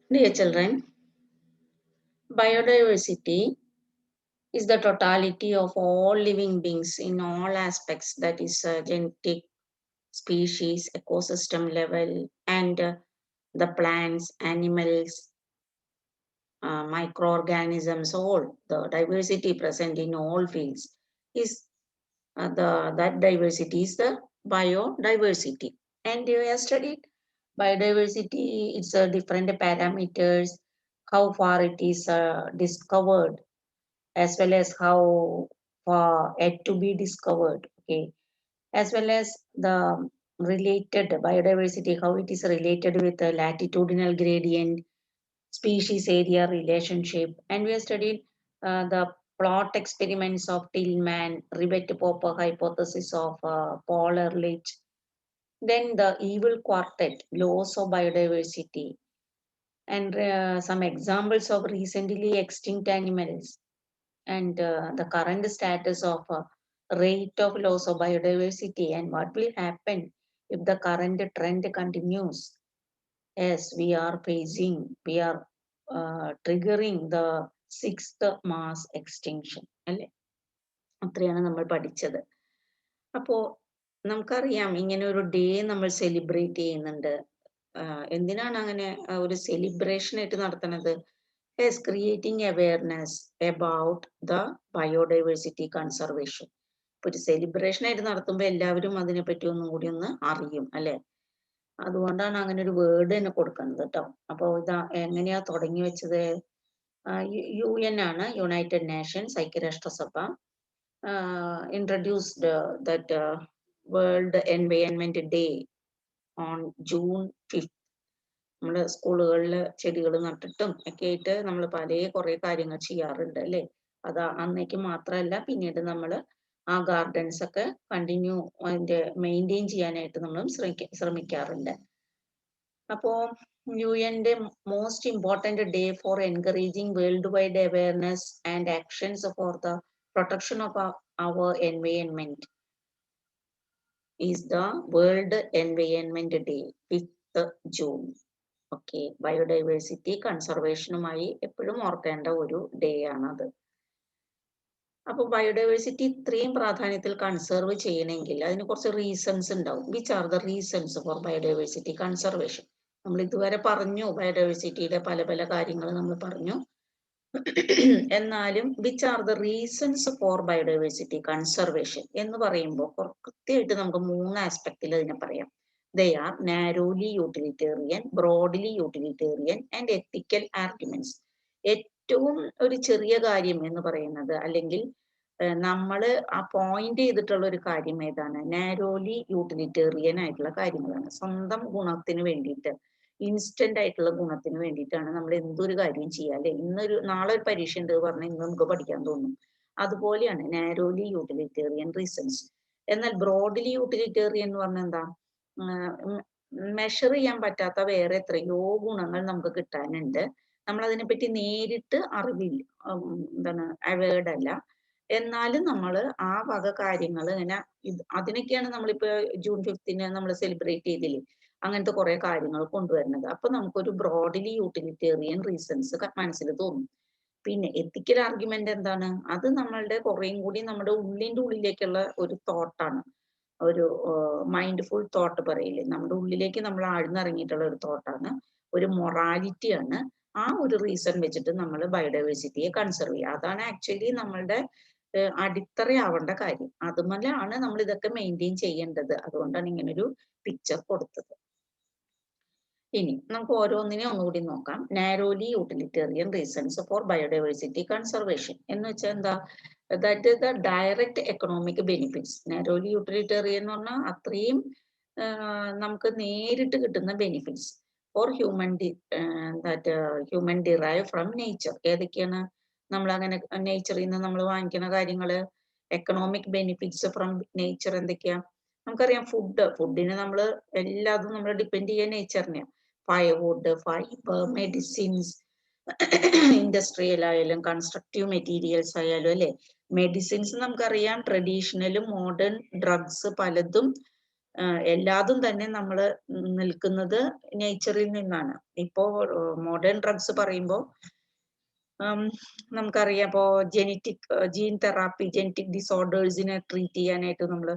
Dear children, biodiversity is the totality of all living beings in all aspects, that is, genetic, species, ecosystem level, and the plants, animals, microorganisms, all the diversity present in all fields is that diversity is the biodiversity. And you have studied biodiversity, it's different parameters, how far it is discovered, as well as how far yet to be discovered, okay, as well as the related biodiversity, how it is related with the latitudinal gradient, species area relationship, and we have studied the plot experiments of Tillman, Ribet-Popper hypothesis of Paul Ehrlich, then the evil quartet, laws of biodiversity, and some examples of recently extinct animals, and the current status of rate of loss of biodiversity, and what will happen if the current trend continues. Yes, we are triggering the sixth mass extinction. അല്ലെ? അത്രയാണ് നമ്മൾ പഠിച്ചത്. അപ്പോ നമുക്കറിയാം ഇങ്ങനെ ഒരു day നമ്മൾ celebrate ചെയ്യുന്നുണ്ട്. എന്തിനാണ് അങ്ങനെ ഒരു സെലിബ്രേഷൻ ആയിട്ട് നടത്തുന്നത്? Yes, creating awareness about the biodiversity conservation. ഇപ്പൊ ഒരു സെലിബ്രേഷൻ ആയിട്ട് നടത്തുമ്പോൾ എല്ലാവരും അതിനെപ്പറ്റി ഒന്നും കൂടി ഒന്ന് അറിയും, അല്ലെ? അതുകൊണ്ടാണ് അങ്ങനെ ഒരു വേർഡ് തന്നെ കൊടുക്കുന്നത് കേട്ടോ. അപ്പോൾ ഇതാ എങ്ങനെയാ തുടങ്ങി വെച്ചത്? UN ആണ്, യുണൈറ്റഡ് നേഷൻസ്, ഐക്യരാഷ്ട്രസഭ introduced that world environment day on June 5. നമ്മൾ സ്കൂളുകളിൽ ചെടികൾ നട്ടിട്ടും ഒക്കെ ആയിട്ട് നമ്മൾ കുറെ കാര്യങ്ങൾ ചെയ്യാറുണ്ട്, അല്ലേ? അത് അന്നേക്ക് മാത്രമല്ല, പിന്നീട് നമ്മൾ ആ ഗാർഡൻസ് ഒക്കെ കണ്ടിന്യൂ അതിന്റെ മെയിൻറ്റെയിൻ ചെയ്യാനായിട്ട് നമ്മൾ ശ്രമിക്കാറുണ്ട്. അപ്പോ UN-ന്റെ most important day for encouraging world wide awareness and actions for the protection of our environment is the world environment day 5th June. Okay, biodiversity കൺസർവേഷനുമായി എപ്പോഴും ഓർക്കേണ്ട ഒരു ഡേ ആണത്. അപ്പൊ ബയോഡൈവേഴ്സിറ്റി ഇത്രയും പ്രാധാന്യത്തിൽ കൺസർവ് ചെയ്യണമെങ്കിൽ അതിന് കുറച്ച് റീസൺസ് ഉണ്ടാവും. Which are the reasons for biodiversity conservation? നമ്മൾ ഇതുവരെ പറഞ്ഞു, ബയോഡൈവേഴ്സിറ്റിയുടെ പല പല കാര്യങ്ങൾ നമ്മൾ പറഞ്ഞു. എന്നാലും which are the reasons for biodiversity conservation എന്ന് പറയുമ്പോൾ കൃത്യമായിട്ട് നമുക്ക് 3 ആസ്പെക്റ്റിൽ അതിനെ പറയാം. They are narrowly utilitarian, broadly utilitarian and ethical arguments. ഏറ്റവും ഒരു ചെറിയ കാര്യം എന്ന് പറയുന്നത്, അല്ലെങ്കിൽ നമ്മൾ ആ പോയിന്റ് ചെയ്തിട്ടുള്ള ഒരു കാര്യം ഏതാണ്? നാരോലി യൂട്ടിലിറ്റേറിയൻ ആയിട്ടുള്ള കാര്യങ്ങളാണ്. സ്വന്തം ഗുണത്തിന് വേണ്ടിയിട്ട്, ഇൻസ്റ്റന്റ് ആയിട്ടുള്ള ഗുണത്തിന് വേണ്ടിയിട്ടാണ് നമ്മൾ എന്തൊരു കാര്യം ചെയ്യുക, അല്ലെ? നാളെ ഒരു പരീക്ഷ ഉണ്ട് പറഞ്ഞാൽ ഇന്ന് നമുക്ക് പഠിക്കാൻ തോന്നും. അതുപോലെയാണ് നാരോലി യൂട്ടിലിറ്റേറിയൻ റീസൺസ്. എന്നാൽ ബ്രോഡ്ലി യൂട്ടിലിറ്റേറിയൻ എന്ന് പറഞ്ഞാൽ എന്താ? മെഷർ ചെയ്യാൻ പറ്റാത്ത വേറെ എത്രയോ ഗുണങ്ങൾ നമുക്ക് കിട്ടാനുണ്ട്. നമ്മൾ അതിനെപ്പറ്റി നേരിട്ട് അറിവില്ല, എന്താണ്, അവേർഡ് അല്ല. എന്നാലും നമ്മൾ ആ വക കാര്യങ്ങൾ ഇങ്ങനെ അതിനൊക്കെയാണ് നമ്മളിപ്പോ ജൂൺ 5th നമ്മൾ സെലിബ്രേറ്റ് ചെയ്തില്ലേ, അങ്ങനത്തെ കുറെ കാര്യങ്ങൾ കൊണ്ടുവരുന്നത്. അപ്പൊ നമുക്കൊരു ബ്രോഡ്ലി യൂട്ടിലിറ്റേറിയൻ റീസൺസ് മനസ്സിൽ തോന്നും. പിന്നെ എത്തിക്കൽ ആർഗ്യുമെന്റ് എന്താണ്? അത് നമ്മളുടെ കുറേയും കൂടി നമ്മുടെ ഉള്ളിന്റെ ഉള്ളിലേക്കുള്ള ഒരു തോട്ടാണ്, ഒരു മൈൻഡ്ഫുൾ തോട്ട് പറയില്ലേ, നമ്മുടെ ഉള്ളിലേക്ക് നമ്മൾ ആഴ്ന്നിറങ്ങിയിട്ടുള്ള ഒരു തോട്ടാണ്, ഒരു മൊറാലിറ്റിയാണ്. ആ ഒരു റീസൺ വെച്ചിട്ട് നമ്മൾ ബയോഡൈവേഴ്സിറ്റിയെ കൺസർവ് ചെയ്യുക. അതാണ് ആക്ച്വലി നമ്മളുടെ അടിത്തറയാവേണ്ട കാര്യം. അതുമല്ലാണ് നമ്മൾ ഇതൊക്കെ മെയിൻറ്റെയിൻ ചെയ്യേണ്ടത്. അതുകൊണ്ടാണ് ഇങ്ങനൊരു പിക്ചർ കൊടുത്തത്. ഇനി നമുക്ക് ഓരോന്നിനെ ഒന്നുകൂടി നോക്കാം. Narrowly utilitarian reasons for biodiversity conservation എന്ന് വെച്ചാൽ എന്താ? That is the direct economic benefits. Narrowly utilitarian എന്ന് പറഞ്ഞാൽ അത്രയും നമുക്ക് നേരിട്ട് കിട്ടുന്ന benefits for human derive from nature. ഏതൊക്കെയാണ്? നമ്മൾ അങ്ങനെ നേച്ചറിൽ നിന്ന് നമ്മൾ വാങ്ങിക്കുന്ന കാര്യങ്ങള്, എക്കണോമിക് ബെനിഫിറ്റ്സ് ഫ്രം നേച്ചർ എന്തൊക്കെയാ? നമുക്കറിയാം, ഫുഡിന് നമ്മൾ എല്ലാതും നമ്മൾ ഡിപ്പെൻഡ് ചെയ്യാൻ നേച്ചറിനെയാണ്. ഫയർവുഡ്, ഫൈബർ, മെഡിസിൻസ്, ഇൻഡസ്ട്രിയൽ ആയാലും കൺസ്ട്രക്റ്റീവ് മെറ്റീരിയൽസ് ആയാലും, അല്ലെ? മെഡിസിൻസ് നമുക്കറിയാം, ട്രഡീഷണലും മോഡേൺ ഡ്രഗ്സ് പലതും എല്ലാതും തന്നെ നമ്മൾ നിൽക്കുന്നത് നേച്ചറിൽ നിന്നാണ്. ഇപ്പോ മോഡേൺ ഡ്രഗ്സ് പറയുമ്പോൾ നമുക്കറിയാം, ഇപ്പോ ജീൻ തെറാപ്പി, ജനറ്റിക് ഡിസോർഡേഴ്സിനെ ട്രീറ്റ് ചെയ്യാനായിട്ട് നമ്മൾ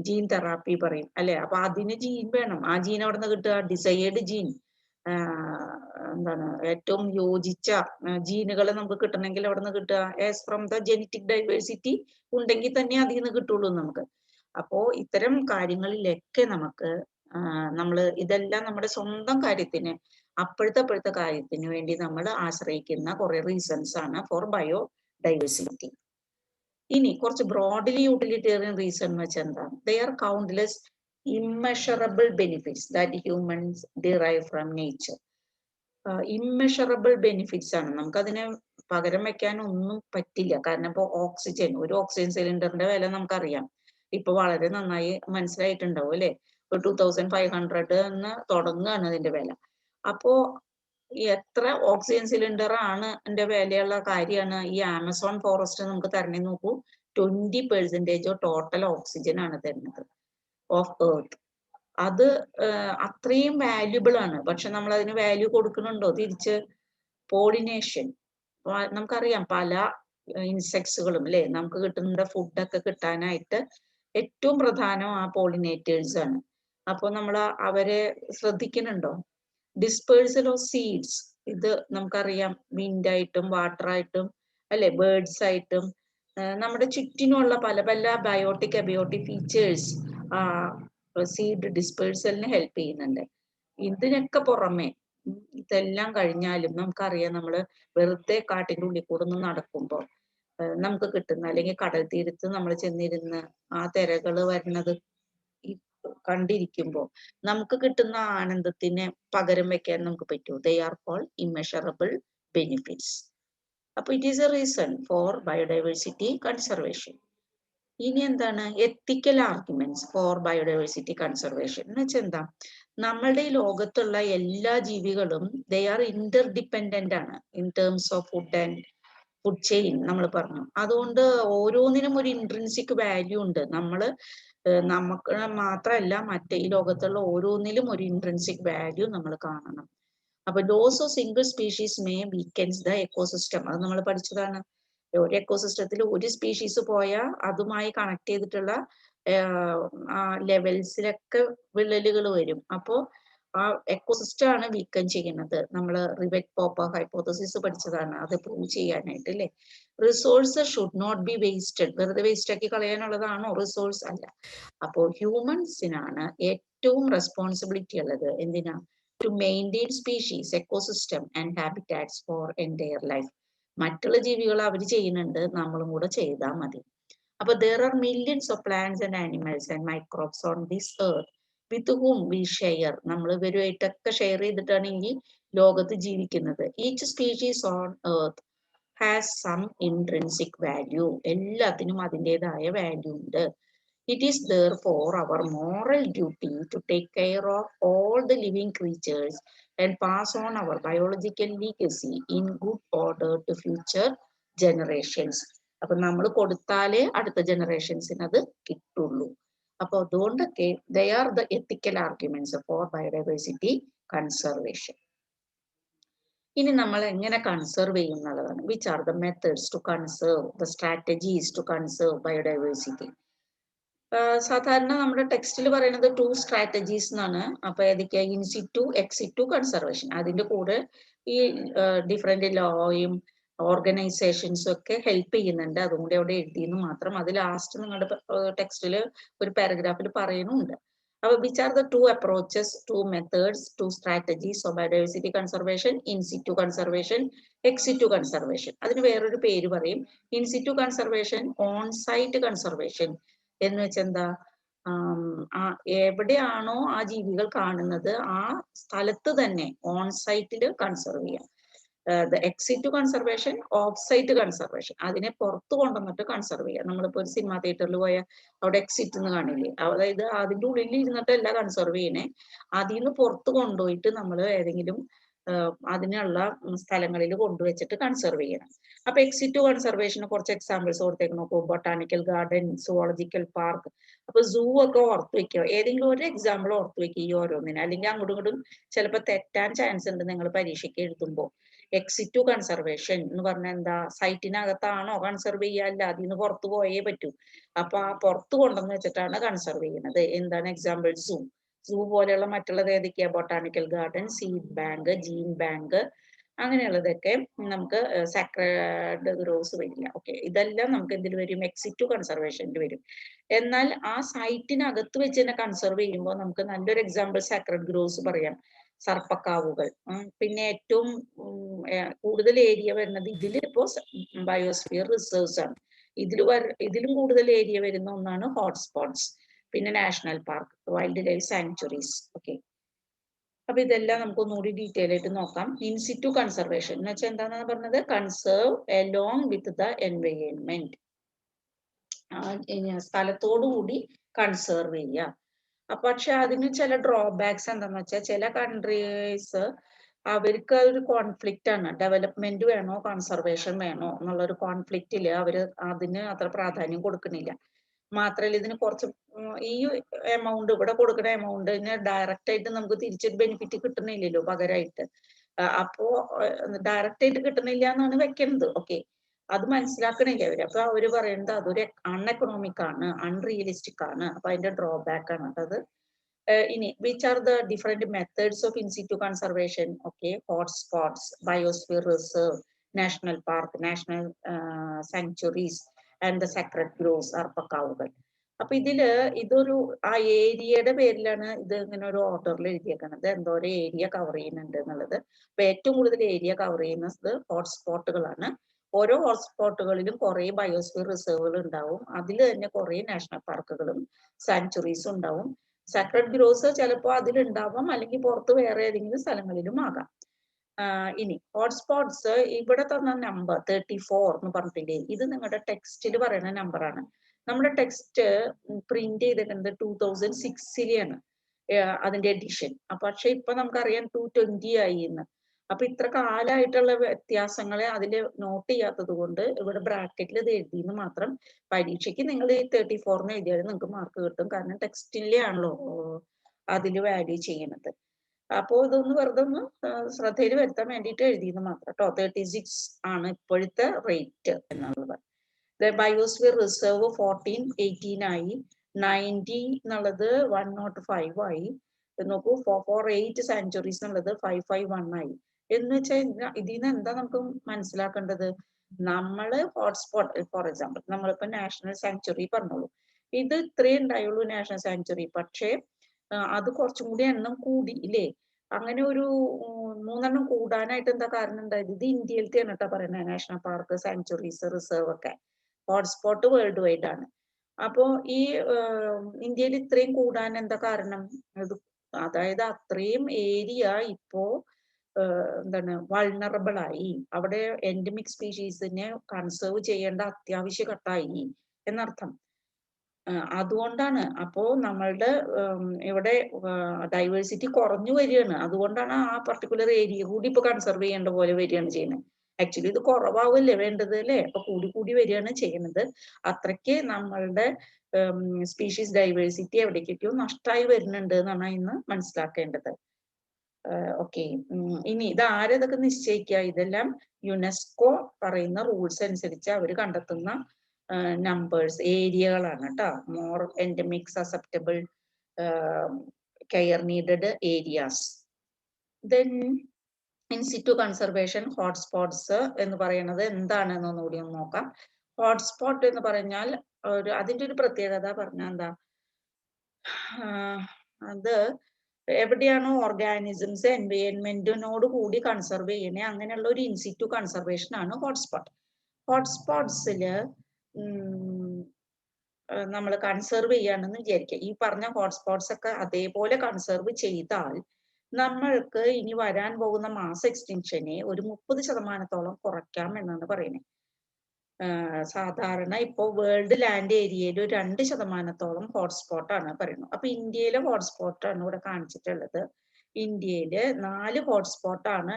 ജീൻ തെറാപ്പി പറയും അല്ലെ. അപ്പൊ അതിന് ജീൻ വേണം. ആ ജീൻ എവിടെ നിന്ന് കിട്ടുക? ഡിസൈഡ് ജീൻ, എന്താണ് ഏറ്റവും യോജിച്ച ജീനുകൾ നമുക്ക് കിട്ടണമെങ്കിൽ എവിടെ നിന്ന് കിട്ടുക? As from the genetic diversity ഉണ്ടെങ്കിൽ തന്നെ അതിൽ നിന്ന് കിട്ടുള്ളൂ നമുക്ക്. അപ്പോ ഇത്തരം കാര്യങ്ങളിലൊക്കെ നമുക്ക് ഇതെല്ലാം നമ്മുടെ സ്വന്തം കാര്യത്തിന്, അപ്പോഴത്തെ കാര്യത്തിന് വേണ്ടി നമ്മൾ ആശ്രയിക്കുന്ന കുറെ റീസൺസ് ആണ് ഫോർ ബയോ ഡൈവേഴ്സിറ്റി. ഇനി കുറച്ച് ബ്രോഡ്ലി യൂട്ടിലിറ്റേറിയൻ റീസൺ എന്ന് വെച്ചാൽ എന്താ? They are countless immeasurable benefits that humans derive from nature. immeasurable benefits ആണ്. നമുക്കതിനെ പകരം വെക്കാൻ ഒന്നും പറ്റില്ല. കാരണം ഇപ്പൊ ഒരു ഓക്സിജൻ സിലിണ്ടറിന്റെ വില നമുക്കറിയാം. ഇപ്പൊ വളരെ നന്നായി മനസ്സിലായിട്ടുണ്ടാവും അല്ലെ. 2500 എന്ന് തുടങ്ങുകയാണ് അതിന്റെ വില. അപ്പോ എത്ര ഓക്സിജൻ സിലിണ്ടർ ആണ് എന്റെ വിലയുള്ള കാര്യമാണ് ഈ ആമസോൺ ഫോറസ്റ്റ് നമുക്ക് തരണേ നോക്കൂ. 20% ടോട്ടൽ ഓക്സിജൻ ആണ് തരുന്നത് ഓഫ് എർത്ത്. അത് അത്രയും വാല്യുബിൾ ആണ്. പക്ഷെ നമ്മൾ അതിന് വാല്യൂ കൊടുക്കുന്നുണ്ടോ? തിരിച്ച് പോളിനേഷൻ, നമുക്കറിയാം പല ഇൻസെക്ട്സുകളും അല്ലെ, നമുക്ക് കിട്ടുന്ന ഫുഡൊക്കെ കിട്ടാനായിട്ട് ഏറ്റവും പ്രധാനം ആ പോളിനേറ്റേഴ്സ് ആണ്. അപ്പൊ നമ്മൾ അവരെ ശ്രദ്ധിക്കുന്നുണ്ടോ? ഡിസ്പേഴ്സൽ ഓഫ് സീഡ്സ്, ഇത് നമുക്കറിയാം വിൻഡായിട്ടും വാട്ടറായിട്ടും അല്ലെ, ബേർഡ്സ് ആയിട്ടും നമ്മുടെ ചുറ്റിനുമുള്ള പല പല ബയോട്ടിക് അബയോട്ടിക് ഫീച്ചേഴ്സ് സീഡ് ഡിസ്പേഴ്സലിന് ഹെൽപ്പ് ചെയ്യുന്നുണ്ട്. ഇതിനൊക്കെ പുറമെ ഇതെല്ലാം കഴിഞ്ഞാലും നമുക്കറിയാം, നമ്മൾ വെറുതെ കാട്ടിന്റെ ഉള്ളിൽ കൂടെ ഒന്ന് നടക്കുമ്പോൾ നമുക്ക് കിട്ടുന്ന, അല്ലെങ്കിൽ കടൽ തീരത്ത് നമ്മൾ ചെന്നിരുന്ന് ആ തിരകൾ വരുന്നത് കണ്ടിരിക്കുമ്പോൾ നമുക്ക് കിട്ടുന്ന ആനന്ദത്തിന് പകരം വെക്കാൻ നമുക്ക് പറ്റുമോ? They are called immeasurable benefits. അപ്പൊ it is a reason for biodiversity conservation. ഇനി എന്താണ് ethical arguments for biodiversity conservation എന്ന് വെച്ചാൽ എന്താ? നമ്മളുടെ ഈ ലോകത്തുള്ള എല്ലാ ജീവികളും ദേ ആർ ഇന്റർ ഡിപ്പെൻഡന്റ് ആണ് in terms of food chain നമ്മൾ പറഞ്ഞു. അതുകൊണ്ട് ഓരോന്നിനും ഒരു ഇൻട്രിൻസിക് വാല്യൂ ഉണ്ട്. നമുക്ക് മാത്രമല്ല, മറ്റേ ഈ ലോകത്തുള്ള ഓരോന്നിലും ഒരു ഇൻട്രിൻസിക് വാല്യൂ നമ്മൾ കാണണം. അപ്പൊ loss of single species may weakens the ecosystem, അത് നമ്മൾ പഠിച്ചതാണ്. ഒരു എക്കോസിസ്റ്റത്തിൽ ഒരു സ്പീഷീസ് പോയാൽ അതുമായി കണക്ട് ചെയ്തിട്ടുള്ള ലെവൽസിലൊക്കെ വിള്ളലുകൾ വരും. അപ്പോ ആ എക്കോസിസ്റ്റം ആണ് വീക്കൻ ചെയ്യുന്നത്. നമ്മൾ റിവെറ്റ് പോപ്പർ ഹൈപ്പോത്തസിസ് പഠിച്ചതാണ്, അത് പ്രൂവ് ചെയ്യാനായിട്ട് അല്ലെ. Resources should not be wasted, വെറുതെ വേസ്റ്റ് ആക്കി കളയാനുള്ളതാണോ? റിസോഴ്സ് അല്ല. അപ്പോ ഹ്യൂമൻസിനാണ് ഏറ്റവും റെസ്പോൺസിബിലിറ്റി ഉള്ളത്. എന്തിനാ? To maintain species, ecosystem and habitats for entire life. മറ്റുള്ള ജീവികൾ അവർ ചെയ്യുന്നുണ്ട്, നമ്മളും കൂടെ ചെയ്താൽ മതി. അപ്പൊ there are millions of plants and animals and microbes on this earth with whom we share. നമ്മൾ ഇവരുമായിട്ടൊക്കെ ഷെയർ ചെയ്തിട്ടാണ് ഈ ലോകത്ത് ജീവിക്കുന്നത്. Each species on earth has some intrinsic value. എല്ലാത്തിനും അതിൻ്റെതായ വാല്യൂ ഉണ്ട്. It is therefore our moral duty to take care of all the living creatures and pass on our biological legacy in good order to future generations. അപ്പൊ നമ്മൾ കൊടുത്താലേ അടുത്ത ജനറേഷൻസിന് അത് കിട്ടുള്ളൂ. അപ്പൊ അതുകൊണ്ടൊക്കെ they are the ethical arguments for biodiversity conservation. ഇനി നമ്മൾ എങ്ങനെ കൺസർവ് ചെയ്യുന്നതാണ്? which are the methods to conserve, the strategies to conserve biodiversity. സാധാരണ നമ്മുടെ ടെക്സ്റ്റിൽ പറയുന്നത് 2 സ്ട്രാറ്റജീസ് എന്നാണ്. അപ്പൊ ഏതൊക്കെയാ? In situ, ex situ conservation. അതിന്റെ കൂടെ ഈ ഡിഫറെന്റ് ലോയും ഓർഗനൈസേഷൻസും ഒക്കെ ഹെൽപ്പ് ചെയ്യുന്നുണ്ട്. അതും കൂടി അവിടെ എഴുതിയെന്ന് മാത്രം. അത് ലാസ്റ്റ് നിങ്ങളുടെ ടെക്സ്റ്റിൽ ഒരു പാരഗ്രാഫിൽ പറയുന്നുണ്ട്. അപ്പൊ which are the 2 approaches, 2 methods, 2 strategies of biodiversity conservation? In situ conservation, ex situ conservation. അതിന് വേറൊരു പേര് പറയും. In situ conservation, on site conservation എന്ന് വെച്ചാൽ എന്താ? എവിടെയാണോ ആ ജീവികൾ കാണുന്നത് ആ സ്ഥലത്ത് തന്നെ ഓൺ സൈറ്റിൽ കൺസർവ് ചെയ്യാം. Ex situ conservation, off site conservation, അതിനെ പുറത്ത് കൊണ്ടുവന്നിട്ട് കൺസർവ് ചെയ്യാം. നമ്മളിപ്പോ ഒരു സിനിമ തിയേറ്ററിൽ പോയാൽ അവിടെ എക്സിറ്റ് എന്ന് കാണില്ലേ? അതായത് അതിന്റെ ഉള്ളിൽ ഇരുന്നിട്ടല്ല കൺസർവ് ചെയ്യണേ, അതിൽ നിന്ന് പുറത്ത് കൊണ്ടുപോയിട്ട് നമ്മൾ ഏതെങ്കിലും അതിനുള്ള സ്ഥലങ്ങളിൽ കൊണ്ടുവച്ചിട്ട് കൺസർവ് ചെയ്യണം. അപ്പൊ എക്സിറ്റ് കൺസർവേഷന് കുറച്ച് എക്സാമ്പിൾസ് കൊടുത്തേക്ക് നോക്കൂ. Botanical garden, zoological park. അപ്പൊ സൂ ഒക്കെ ഓർത്ത് വെക്കുക. ഏതെങ്കിലും ഒരു എക്സാമ്പിൾ ഓർത്ത് വെക്കുക ഈ ഓരോന്നിന്. അല്ലെങ്കിൽ അങ്ങോട്ടും ഇങ്ങോട്ടും ചിലപ്പോൾ തെറ്റാൻ ചാൻസ് ഉണ്ട് നിങ്ങൾ പരീക്ഷയ്ക്ക് എഴുതുമ്പോൾ. എക്സിറ്റ് കൺസർവേഷൻ എന്ന് പറഞ്ഞാൽ എന്താ? സൈറ്റിനകത്താണോ കൺസർവ് ചെയ്യാല്ല, അതിന് പുറത്ത് പോയേ പറ്റൂ. അപ്പൊ ആ പുറത്ത് കൊണ്ടുവന്ന് വെച്ചിട്ടാണ് കൺസർവ് ചെയ്യുന്നത്. എന്താണ് എക്സാമ്പിൾ? സൂ. സൂ പോലെയുള്ള മറ്റുള്ളത് ഏതൊക്കെയാ? Botanical garden, seed bank, gene bank, അങ്ങനെയുള്ളതൊക്കെ നമുക്ക് സാക്രഡ് ഗ്രോവ്സ് വരില്ല. ഓക്കെ, ഇതെല്ലാം നമുക്ക് എന്തിൽ വരും? എക്സിറ്റ് കൺസർവേഷനിൽ വരും. എന്നാൽ ആ സൈറ്റിനകത്ത് വെച്ച് തന്നെ കൺസർവ് ചെയ്യുമ്പോൾ നമുക്ക് നല്ലൊരു എക്സാമ്പിൾ സാക്രഡ് ഗ്രോവ്സ് പറയാം. സർപ്പക്കാവുകൾ. പിന്നെ ഏറ്റവും കൂടുതൽ ഏരിയ വരുന്നത് ഇതിലിപ്പോ ബയോസ്ഫിയർ റിസർവ്സ് ആണ്. ഇതിലും കൂടുതൽ ഏരിയ വരുന്ന ഒന്നാണ് ഹോട്ട്സ്പോട്ട്സ്. പിന്നെ national park, wild life sanctuaries. Okay, അപ്പൊ ഇതെല്ലാം നമുക്ക് ഒന്നുകൂടി ഡീറ്റെയിൽ ആയിട്ട് നോക്കാം. ഇൻസിറ്റു കൺസർവേഷൻ എന്ന് വെച്ചാൽ എന്താണെന്ന് പറഞ്ഞത്? Conserve along with the environment. സ്ഥലത്തോടു കൂടി കൺസേർവ് ചെയ്യുക. പക്ഷെ അതിന് ചില ഡ്രോബാക്സ് എന്താന്ന് വെച്ചാൽ ചില കൺട്രീസ് അവർക്ക് ഒരു കോൺഫ്ലിക്റ്റ് ആണ്. ഡെവലപ്മെന്റ് വേണോ കൺസർവേഷൻ വേണോ എന്നുള്ളൊരു കോൺഫ്ലിക്റ്റില് അവര് അതിന് അത്ര പ്രാധാന്യം കൊടുക്കുന്നില്ല. മാത്രല്ല ഇതിന് കുറച്ച് ഈ എമൗണ്ട് ഇവിടെ കൊടുക്കുന്ന എമൗണ്ടിന് ഡയറക്റ്റ് ആയിട്ട് നമുക്ക് തിരിച്ചൊരു ബെനിഫിറ്റ് കിട്ടുന്നില്ലല്ലോ പകരമായിട്ട്. അപ്പോ ഡയറക്റ്റ് ആയിട്ട് കിട്ടുന്നില്ല എന്നാണ് വെക്കുന്നത്. ഓക്കെ, അത് മനസ്സിലാക്കണില്ല അവര്. അപ്പൊ അവര് പറയുന്നത് അതൊരു അൺഎക്കണോമിക് ആണ്, അൺറിയലിസ്റ്റിക് ആണ്. അപ്പൊ അതിന്റെ ഡ്രോബാക്ക് ആണ് അത്. ഇനി which are the different methods of in situ conservation? Okay, hotspots, biosphere reserve, national park, national sanctuaries and the sacred groves, അർപ്പക്കാവുകൾ. അപ്പൊ ഇതൊരു ആ ഏരിയയുടെ പേരിലാണ് ഇത് ഇങ്ങനെ ഒരു ഓർഡറിൽ എഴുതിയേക്കുന്നത്. എന്തോരം ഏരിയ കവർ ചെയ്യുന്നുണ്ട് എന്നുള്ളത്. അപ്പൊ ഏറ്റവും കൂടുതൽ ഏരിയ കവർ ചെയ്യുന്നത് ഹോട്ട്സ്പോട്ടുകളാണ്. ഓരോ ഹോട്ട്സ്പോട്ടുകളിലും കുറെ ബയോസ്ഫിയർ റിസർവുകൾ ഉണ്ടാവും. അതിൽ തന്നെ കുറെ നാഷണൽ പാർക്കുകളും സാങ്ച്വറീസും ഉണ്ടാവും. സാക്രഡ് ഗ്രോവ്സ് ചിലപ്പോൾ അതിലുണ്ടാവാം, അല്ലെങ്കിൽ പുറത്ത് വേറെ ഏതെങ്കിലും സ്ഥലങ്ങളിലും ആകാം. ഇനി ഹോട്ട്സ്പോട്ട്സ് ഇവിടെ തന്ന നമ്പർ 34 എന്ന് പറഞ്ഞിട്ടില്ലേ, ഇത് നിങ്ങളുടെ ടെക്സ്റ്റിൽ പറയുന്ന നമ്പറാണ്. നമ്മുടെ ടെക്സ്റ്റ് പ്രിന്റ് ചെയ്തിരിക്കുന്നത് 2006-ലെയാണ് അതിന്റെ എഡിഷൻ. പക്ഷെ ഇപ്പൊ നമുക്കറിയാം 220 ആയി എന്ന്. അപ്പൊ ഇത്ര കാലമായിട്ടുള്ള വ്യത്യാസങ്ങളെ അതിൽ നോട്ട് ചെയ്യാത്തത് കൊണ്ട് ഇവിടെ ബ്രാക്കറ്റിൽ ഇത് എഴുതിയെന്ന് മാത്രം. പരീക്ഷയ്ക്ക് നിങ്ങൾ ഈ 34 എഴുതിയാലും നിങ്ങൾക്ക് മാർക്ക് കിട്ടും. കാരണം ടെക്സ്റ്റിലെ ആണല്ലോ അതിൽ വാല്യൂ ചെയ്യണത്. അപ്പോ ഇതൊന്ന് വെറുതെ ഒന്ന് ശ്രദ്ധയിൽ വരുത്താൻ വേണ്ടിയിട്ട് എഴുതിയെന്ന് മാത്രം കേട്ടോ. 36 ആണ് ഇപ്പോഴത്തെ റേറ്റ് എന്നുള്ളത്. ബയോസ്ഫിയർ റിസർവ് 1418 ആയി. 90 എന്നുള്ളത് 105 ആയി. നോക്കൂ, 448 സാങ്ച്വറീസ് എന്നുള്ളത് 551 ആയി. എന്ന് വെച്ചാൽ ഇതിൽ നിന്ന് എന്താ നമുക്ക് മനസ്സിലാക്കേണ്ടത്? നമ്മള് ഹോട്ട്സ്പോട്ട്, ഫോർ എക്സാമ്പിൾ നമ്മളിപ്പോ നാഷണൽ സാങ്ച്വറി പറഞ്ഞോളൂ, ഇത് ഇത്രേ ഉണ്ടായുള്ളൂ നാഷണൽ സാങ്ച്വറി. പക്ഷേ അത് കുറച്ചും കൂടി എണ്ണം കൂടി ഇല്ലേ? അങ്ങനെ ഒരു 3 എണ്ണം കൂടാനായിട്ട് എന്താ കാരണം ഉണ്ടായത്? ഇത് ഇന്ത്യയിലത്തെയാണ് കേട്ടോ പറയുന്നത്. നാഷണൽ പാർക്ക്, സാങ്ച്വറീസ്, റിസർവ് ഒക്കെ. ഹോട്ട്സ്പോട്ട് വേൾഡ് വൈഡ് ആണ്. അപ്പോ ഈ ഇന്ത്യയിൽ ഇത്രയും കൂടാൻ എന്താ കാരണം? അതായത് അത്രയും ഏരിയ ഇപ്പോ എന്താണ് വൾണറബിൾ ആയി. അവിടെ എൻഡമിക് സ്പീഷീസിനെ കൺസേർവ് ചെയ്യേണ്ട അത്യാവശ്യ ഘട്ടമായി എന്നർത്ഥം. അതുകൊണ്ടാണ്. അപ്പോ നമ്മളുടെ ഇവിടെ ഡൈവേഴ്സിറ്റി കുറഞ്ഞു വരികയാണ്. അതുകൊണ്ടാണ് ആ പർട്ടിക്കുലർ ഏരിയ കൂടി ഇപ്പൊ കൺസർവ് ചെയ്യേണ്ട പോലെ വരികയാണ് ചെയ്യുന്നത്. ആക്ച്വലി ഇത് കുറവാവല്ലേ വേണ്ടത് അല്ലേ? അപ്പൊ കൂടി വരികയാണ് ചെയ്യുന്നത്. അത്രയ്ക്ക് നമ്മളുടെ സ്പീഷീസ് ഡൈവേഴ്സിറ്റി എവിടേക്കൊക്കെയോ നഷ്ടമായി വരുന്നുണ്ട് എന്നാണ് ഇന്ന് മനസ്സിലാക്കേണ്ടത്. ഓക്കെ, ഇനി ഇത് ആരതൊക്കെ നിശ്ചയിക്കുക? ഇതെല്ലാം യുനെസ്കോ പറയുന്ന റൂൾസ് അനുസരിച്ച് അവർ കണ്ടെത്തുന്ന നമ്പേഴ്സ്, ഏരിയകളാണ് കേട്ടോ. More endemic, susceptible, care needed areas. Then in situ conservation hotspots എന്ന് പറയുന്നത് എന്താണെന്ന് ഒന്നുകൂടി ഒന്ന് നോക്കാം. ഹോട്ട്സ്പോട്ട് എന്ന് പറഞ്ഞാൽ അതിന്റെ ഒരു പ്രത്യേകത പറഞ്ഞാൽ എന്താ? അത് എവിടെയാണോ ഓർഗാനിസംസ് എൻവയോൺമെന്റിനോട് കൂടി കൺസർവ് ചെയ്യണേ അങ്ങനെയുള്ള ഒരു ഇൻസിറ്റു കൺസർവേഷൻ ആണ് ഹോട്ട്സ്പോട്ട്. ഹോട്ട്സ്പോട്ട്സില് നമ്മൾ കൺസർവ് ചെയ്യാണെന്ന് വിചാരിക്കുക. ഈ പറഞ്ഞ ഹോട്ട്സ്പോട്ട്സ് ഒക്കെ അതേപോലെ കൺസർവ് ചെയ്താൽ നമ്മൾക്ക് ഇനി വരാൻ പോകുന്ന മാസ് എക്സ്റ്റിൻഷനെ ഒരു 30% കുറയ്ക്കാം എന്നാണ് പറയുന്നത്. സാധാരണ ഇപ്പോ വേൾഡ് ലാൻഡ് ഏരിയയിൽ 2% ഹോട്ട്സ്പോട്ടാണ് പറയുന്നത്. അപ്പൊ ഇന്ത്യയിലെ ഹോട്ട്സ്പോട്ടാണ് ഇവിടെ കാണിച്ചിട്ടുള്ളത്. ഇന്ത്യയില് 4 ഹോട്ട്സ്പോട്ടാണ്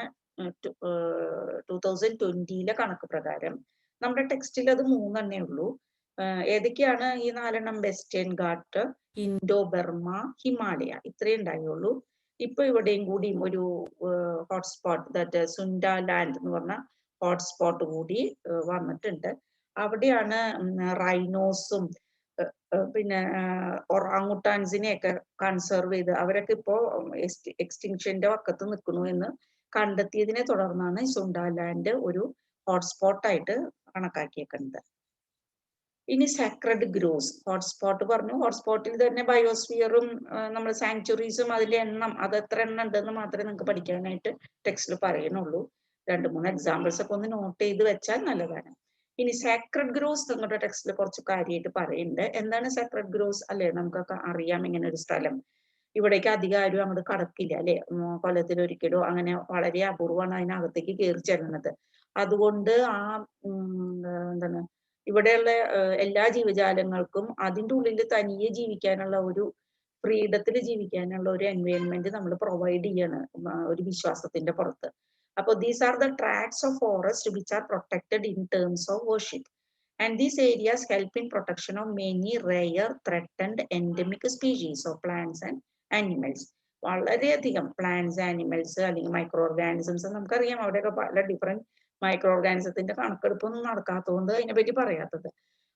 2020 കണക്ക് പ്രകാരം. നമ്മുടെ ടെക്സ്റ്റിൽ അത് 3 ഉള്ളൂ. ഏതൊക്കെയാണ് ഈ 4 western ghat, Indo Burma, Himalaya ഇത്രയേ ഉണ്ടായുള്ളൂ. ഇപ്പൊ ഇവിടെയും കൂടി ഒരു ഹോട്ട്സ്പോട്ട് ദാറ്റ് സുൻഡാലാൻഡ് എന്ന് പറഞ്ഞ ഹോട്ട്സ്പോട്ട് കൂടി വന്നിട്ടുണ്ട്. അവിടെയാണ് റൈനോസും പിന്നെ ഒറാങ്ങുട്ടാൻസിനെയൊക്കെ കൺസർവ് ചെയ്ത് അവരൊക്കെ ഇപ്പോ എക്സ്റ്റിങ്ഷന്റെ വക്കത്ത് നിൽക്കുന്നു എന്ന് കണ്ടെത്തിയതിനെ തുടർന്നാണ് സുണ്ടാലാൻഡ് ഒരു ഹോട്ട്സ്പോട്ടായിട്ട് കണക്കാക്കിയേക്കുന്നത്. ഇനി സാക്രഡ് ഗ്രോവ്സ് ഹോട്ട്സ്പോട്ട് പറഞ്ഞു. ഹോട്ട്സ്പോട്ടിൽ തന്നെ ബയോസ്ഫിയറും നമ്മൾ സാങ്ച്വറീസും അതിന്റെ എണ്ണം അത് എത്ര എണ്ണം ഉണ്ടെന്ന് മാത്രമേ നിങ്ങൾക്ക് പഠിക്കാനായിട്ട് ടെക്സ്റ്റിൽ പറയുന്നുള്ളൂ. 2-3 എക്സാമ്പിൾസ് ഒക്കെ ഒന്ന് നോട്ട് ചെയ്ത് വെച്ചാൽ നല്ലതാണ്. ഇനി സാക്രഡ് ഗ്രോവ്സ് നിങ്ങളുടെ ടെക്സ്റ്റിൽ കുറച്ച് കാര്യമായിട്ട് പറയുന്നുണ്ട്. എന്താണ് സാക്രഡ് ഗ്രോവ്സ് അല്ലെ? നമുക്കൊക്കെ അറിയാം ഇങ്ങനെ ഒരു സ്ഥലം. ഇവിടേക്ക് അധികം ആരും അങ്ങോട്ട് കടക്കില്ല അല്ലെ? കൊല്ലത്തിൽ ഒരിക്കലോ അങ്ങനെ വളരെ അപൂർവമാണ് അതിനകത്തേക്ക് കയറി ചെല്ലുന്നത്. അതുകൊണ്ട് ആ എന്താണ് ഇവിടെയുള്ള എല്ലാ ജീവജാലങ്ങൾക്കും അതിൻ്റെ ഉള്ളിൽ തനിയെ ജീവിക്കാനുള്ള ഒരു ഫ്രീഡത്തിൽ ജീവിക്കാനുള്ള ഒരു എൻവയോൺമെന്റ് നമ്മൾ പ്രൊവൈഡ് ചെയ്യാണ് ഒരു വിശ്വാസത്തിന്റെ പുറത്ത്. അപ്പോൾ these are the ട്രാക്ട്സ് of forest which are protected in terms of worship and these areas help in protection of many rare threatened endemic species of plants and animals. വളരെയധികം പ്ലാന്റ്സ്, ആനിമൽസ് അല്ലെങ്കിൽ micro organisms നമുക്കറിയാം. അവിടെയൊക്കെ പല different micro ഓർഗാനിസത്തിന്റെ കണക്കെടുപ്പൊന്നും നടക്കാത്തതുകൊണ്ട് അതിനെപ്പറ്റി പറയാത്തത്.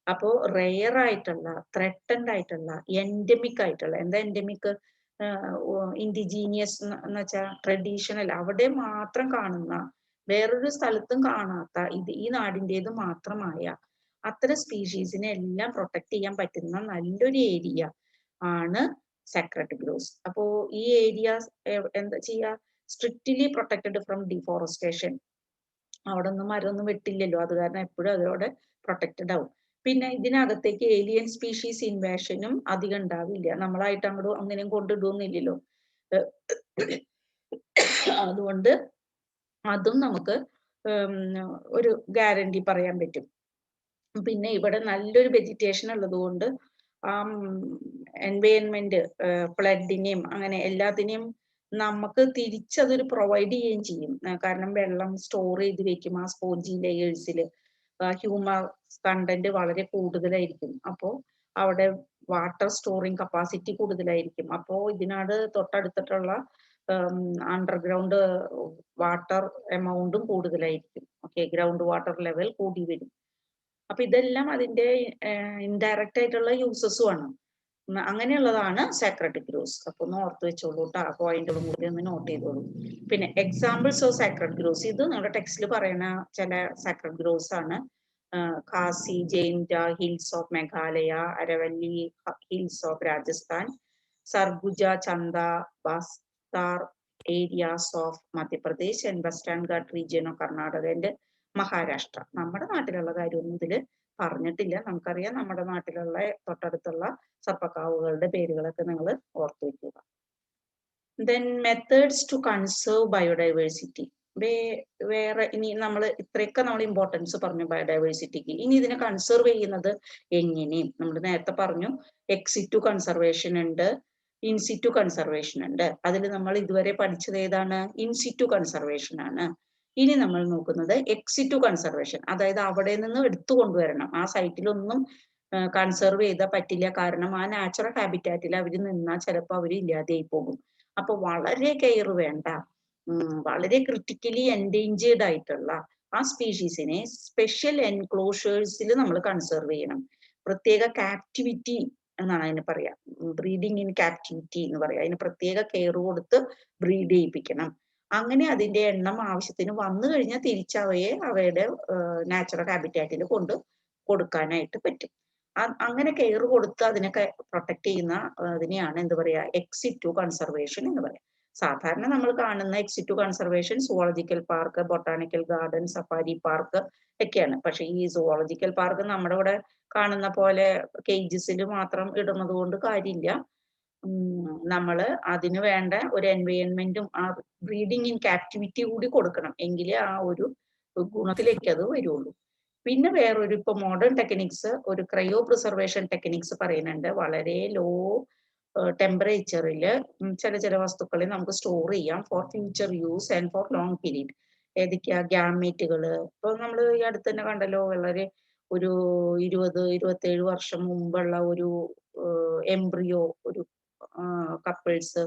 അപ്പോ rare ആയിട്ടുള്ള, threatened ആയിട്ടുള്ള, എൻഡമിക് ആയിട്ടുള്ള, എന്താ എൻഡമിക്? ഇൻഡിജീനിയസ് എന്ന് വെച്ചാൽ ട്രഡീഷണൽ, അവിടെ മാത്രം കാണുന്ന, വേറൊരു സ്ഥലത്തും കാണാത്ത, ഈ നാടിൻ്റെത് മാത്രമായ അത്തരം സ്പീഷീസിനെ എല്ലാം പ്രൊട്ടക്ട് ചെയ്യാൻ പറ്റുന്ന നല്ലൊരു ഏരിയ ആണ് സാക്രഡ് ഗ്രോവ്സ്. അപ്പോ ഈ ഏരിയാസ് എന്താ ചെയ്യുക? Strictly protected from deforestation. അവിടെ ഒന്നും മരമൊന്നും വെട്ടില്ലല്ലോ, അത് കാരണം എപ്പോഴും അതോടെ പ്രൊട്ടക്റ്റഡ് ആവും. പിന്നെ ഇതിനകത്തേക്ക് ഏലിയൻ സ്പീഷീസ് ഇൻവേഷനും അധികം ഉണ്ടാവില്ല. നമ്മളായിട്ട് അങ്ങോട്ട് അങ്ങനെയും കൊണ്ടിടുന്നില്ലല്ലോ. അതുകൊണ്ട് അതും നമുക്ക് ഒരു ഗ്യാരണ്ടി പറയാൻ പറ്റും. പിന്നെ ഇവിടെ നല്ലൊരു വെജിറ്റേഷൻ ഉള്ളത് കൊണ്ട് ആ എൻവയോൺമെന്റ് ഫ്ലഡിനെയും അങ്ങനെ എല്ലാത്തിനെയും നമുക്ക് തിരിച്ചതൊരു പ്രൊവൈഡ് ചെയ്യുകയും ചെയ്യും. കാരണം വെള്ളം സ്റ്റോർ ചെയ്ത് വെക്കും ആ സ്പോഞ്ചി ലെയേഴ്സിൽ. ഹ്യൂമർ കണ്ടന്റ് വളരെ കൂടുതലായിരിക്കും. അപ്പോൾ അവിടെ വാട്ടർ സ്റ്റോറിങ് കപ്പാസിറ്റി കൂടുതലായിരിക്കും. അപ്പോൾ ഇതിനോട് തൊട്ടടുത്തിട്ടുള്ള അണ്ടർഗ്രൗണ്ട് വാട്ടർ എമൗണ്ടും കൂടുതലായിരിക്കും. ഓക്കെ, ഗ്രൗണ്ട് വാട്ടർ ലെവൽ കൂടി വരും. അപ്പൊ ഇതെല്ലാം അതിന്റെ ഇൻഡയറക്റ്റ് ആയിട്ടുള്ള യൂസസും ആണ്. അങ്ങനെയുള്ളതാണ് സാക്രഡ് ഗ്രോവ്സ്. അപ്പൊ ഒന്ന് ഓർത്ത് വെച്ചോളൂ കേട്ടോ. ആ പോയിന്റുകളും കൂടി ഒന്ന് നോട്ട് ചെയ്തോളൂ. പിന്നെ എക്സാമ്പിൾസ് ഓഫ് സാക്രഡ് ഗ്രോവ്സ്, ഇത് നിങ്ങളുടെ ടെക്സ്റ്റിൽ പറയുന്ന ചില സാക്രഡ് ഗ്രോവ്സ് ആണ്. Khasi Jaintia hills of Meghalaya, Aravalli hills of Rajasthan, Surguja Chanda Bastar areas of Madhya Pradesh and Western Ghat region of Karnataka and Maharashtra. നമ്മുടെ നാട്ടിലുള്ള കാര്യമൊന്നും ഇതില് പറഞ്ഞിട്ടില്ല. നമുക്കറിയാം നമ്മുടെ നാട്ടിലുള്ള തൊട്ടടുത്തുള്ള സർപ്പക്കാവുകളുടെ പേരുകളൊക്കെ നിങ്ങൾ ഓർത്തു വെക്കുക. Then methods to conserve biodiversity. വേറെ ഇനി നമ്മൾ ഇത്രയൊക്കെ നമ്മൾ ഇമ്പോർട്ടൻസ് പറഞ്ഞു ബയോഡൈവേഴ്സിറ്റിക്ക്. ഇനി ഇതിനെ കൺസേർവ് ചെയ്യുന്നത് എങ്ങനെയും നമ്മൾ നേരത്തെ പറഞ്ഞു. എക്സിറ്റു കൺസർവേഷൻ ഉണ്ട്, ഇൻസിറ്റു കൺസർവേഷൻ ഉണ്ട്. അതിൽ നമ്മൾ ഇതുവരെ പഠിച്ചത് ഏതാണ്? ഇൻസിറ്റു കൺസർവേഷൻ ആണ്. ഇനി നമ്മൾ നോക്കുന്നത് എക്സിറ്റു കൺസർവേഷൻ, അതായത് അവിടെ നിന്ന് എടുത്തു കൊണ്ടുവരണം. ആ സൈറ്റിലൊന്നും കൺസർവ് ചെയ്താൽ പറ്റില്ല. കാരണം ആ നാച്ചുറൽ ഹാബിറ്റാറ്റിൽ അവർ നിന്നാൽ ചിലപ്പോൾ അവർ ഇല്ലാതെയായി പോകും. അപ്പൊ വളരെ കെയർ വേണ്ട, വളരെ ക്രിട്ടിക്കലി എൻഡേഞ്ചേർഡ് ആയിട്ടുള്ള ആ സ്പീഷീസിനെ സ്പെഷ്യൽ എൻക്ലോഷേഴ്സിൽ നമ്മൾ കൺസർവ് ചെയ്യണം. പ്രത്യേക കാപ്റ്റിവിറ്റി എന്നാണ് അതിന് പറയാ. ബ്രീഡിങ് ഇൻ കാപ്റ്റിവിറ്റി എന്ന് പറയാം. അതിന് പ്രത്യേക കെയർ കൊടുത്ത് ബ്രീഡ് ചെയ്യിപ്പിക്കണം. അങ്ങനെ അതിന്റെ എണ്ണം ആവശ്യത്തിന് വന്നു കഴിഞ്ഞാൽ തിരിച്ചവയെ അവയുടെ നാച്ചുറൽ ഹാബിറ്റാറ്റിൽ കൊടുക്കാനായിട്ട് പറ്റും. അങ്ങനെ കെയർ കൊടുത്ത് അതിനൊക്കെ പ്രൊട്ടക്ട് ചെയ്യുന്ന അതിനെയാണ് എന്ത് പറയാ? എക്സിറ്റു കൺസർവേഷൻ എന്ന് പറയാം. സാധാരണ നമ്മൾ കാണുന്ന ex situ conservation zoological park, botanical garden, safari park ഒക്കെയാണ്. പക്ഷെ ഈ സുവോളജിക്കൽ പാർക്ക് നമ്മുടെ ഇവിടെ കാണുന്ന പോലെ കേജസിൽ മാത്രം ഇടുന്നത് കൊണ്ട് കാര്യമില്ല. നമ്മള് അതിന് വേണ്ട ഒരു എൻവയോൺമെന്റും ആ ബ്രീഡിങ് ഇൻ ക്യാപ്റ്റിവിറ്റി കൂടി കൊടുക്കണം. എങ്കിലേ ആ ഒരു ഗുണത്തിലേക്ക് അത് വരുള്ളൂ. പിന്നെ വേറൊരു ഇപ്പൊ മോഡേൺ ടെക്നിക്സ്, ഒരു ക്രയോ പ്രിസർവേഷൻ ടെക്നിക്സ് പറയുന്നുണ്ട്. വളരെ ലോ ടെമ്പറേച്ചറിൽ ചില വസ്തുക്കളെ നമുക്ക് സ്റ്റോർ ചെയ്യാം for future use and for long period. ഏതൊക്കെയാ? ഗ്യാമീറ്റുകൾ. ഇപ്പൊ നമ്മൾ ഈ അടുത്ത് തന്നെ കണ്ടല്ലോ, വളരെ ഒരു 27 വർഷം മുമ്പുള്ള ഒരു എംബ്രിയോ, ഒരു കപ്പിൾസ്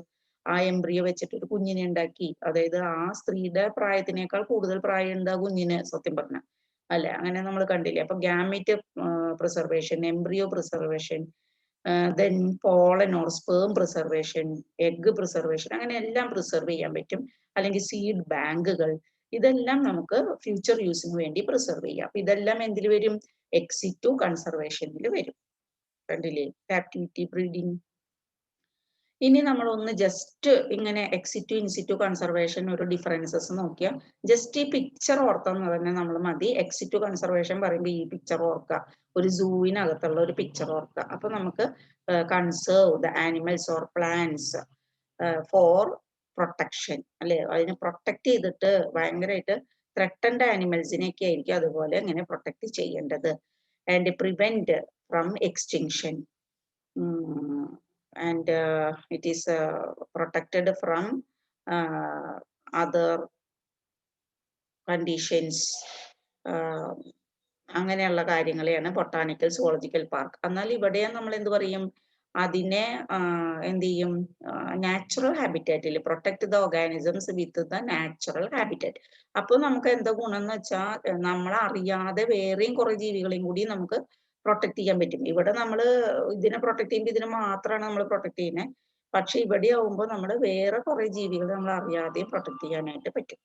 ആ എംബ്രിയോ വെച്ചിട്ട് ഒരു കുഞ്ഞിനെ ഉണ്ടാക്കി. അതായത് ആ സ്ത്രീയുടെ പ്രായത്തിനേക്കാൾ കൂടുതൽ പ്രായമുണ്ട് ആ കുഞ്ഞിന്, സത്യം പറഞ്ഞ അല്ലെ? അങ്ങനെ നമ്മൾ കണ്ടില്ലേ? അപ്പൊ gamete preservation, embryo preservation, then pollen or sperm preservation, egg preservation, അങ്ങനെ എല്ലാം പ്രിസർവ് ചെയ്യാൻ പറ്റും. അല്ലെങ്കിൽ സീഡ് ബാങ്കുകൾ, ഇതെല്ലാം നമുക്ക് ഫ്യൂച്ചർ യൂസിന് വേണ്ടി പ്രിസർവ് ചെയ്യാം. അപ്പൊ ഇതെല്ലാം എന്തിൽ വരും? എക്സിറ്റു കൺസർവേഷനിൽ വരും. കണ്ടില്ലേ? Captivity, breeding. ഇനി നമ്മൾ ഒന്ന് ജസ്റ്റ് ഇങ്ങനെ എക്സിറ്റു ഇൻസിറ്റു കൺസർവേഷൻ ഒരു ഡിഫറൻസസ് നോക്കിയാൽ ജസ്റ്റ് ഈ പിക്ചർ ഓർത്തെന്ന് പറഞ്ഞാൽ നമ്മൾ മതി. എക്സിറ്റു കൺസർവേഷൻ പറയുമ്പോൾ ഈ പിക്ചർ ഓർക്കുക, ഒരു സൂവിനകത്തുള്ള ഒരു പിക്ചർ ഓർക്കുക. അപ്പൊ നമുക്ക് conserve the animals or plants for protection, അല്ലെ? അതിനെ പ്രൊട്ടക്ട് ചെയ്തിട്ട് ഭയങ്കരമായിട്ട് ത്രെട്ടൻഡ് ആനിമൽസിനെയൊക്കെ ആയിരിക്കും അതുപോലെ ഇങ്ങനെ പ്രൊട്ടക്ട് ചെയ്യേണ്ടത്. And prevent from extinction. And it is protected from other conditions. അങ്ങനെയുള്ള കാര്യങ്ങളെയാണ് ബൊട്ടാണിക്കൽ സുവോളജിക്കൽ പാർക്ക്. എന്നാൽ ഇവിടെ നമ്മൾ എന്ത് പറയും? അതിനെ എന്ത് ചെയ്യും? നാച്ചുറൽ ഹാബിറ്റാറ്റിൽ protect the organisms with the natural habitat. അപ്പോൾ നമുക്ക് എന്താ ഗുണം എന്ന് വെച്ചാൽ നമ്മൾ അറിയാതെ വേറെയും കുറെ ജീവികളെയും കൂടി നമുക്ക് പ്രൊട്ടക്ട് ചെയ്യാൻ പറ്റും. ഇവിടെ നമ്മൾ ഇതിനെ പ്രൊട്ടക്ട് ചെയ്യുമ്പോൾ ഇതിനെ മാത്രമാണ് നമ്മൾ പ്രൊട്ടക്ട് ചെയ്യുന്നത്. പക്ഷെ ഇവിടെ ആവുമ്പോൾ നമ്മൾ വേറെ കുറെ ജീവികളെ നമ്മൾ അറിയാതെയും പ്രൊട്ടക്ട് ചെയ്യാനായിട്ട് പറ്റും.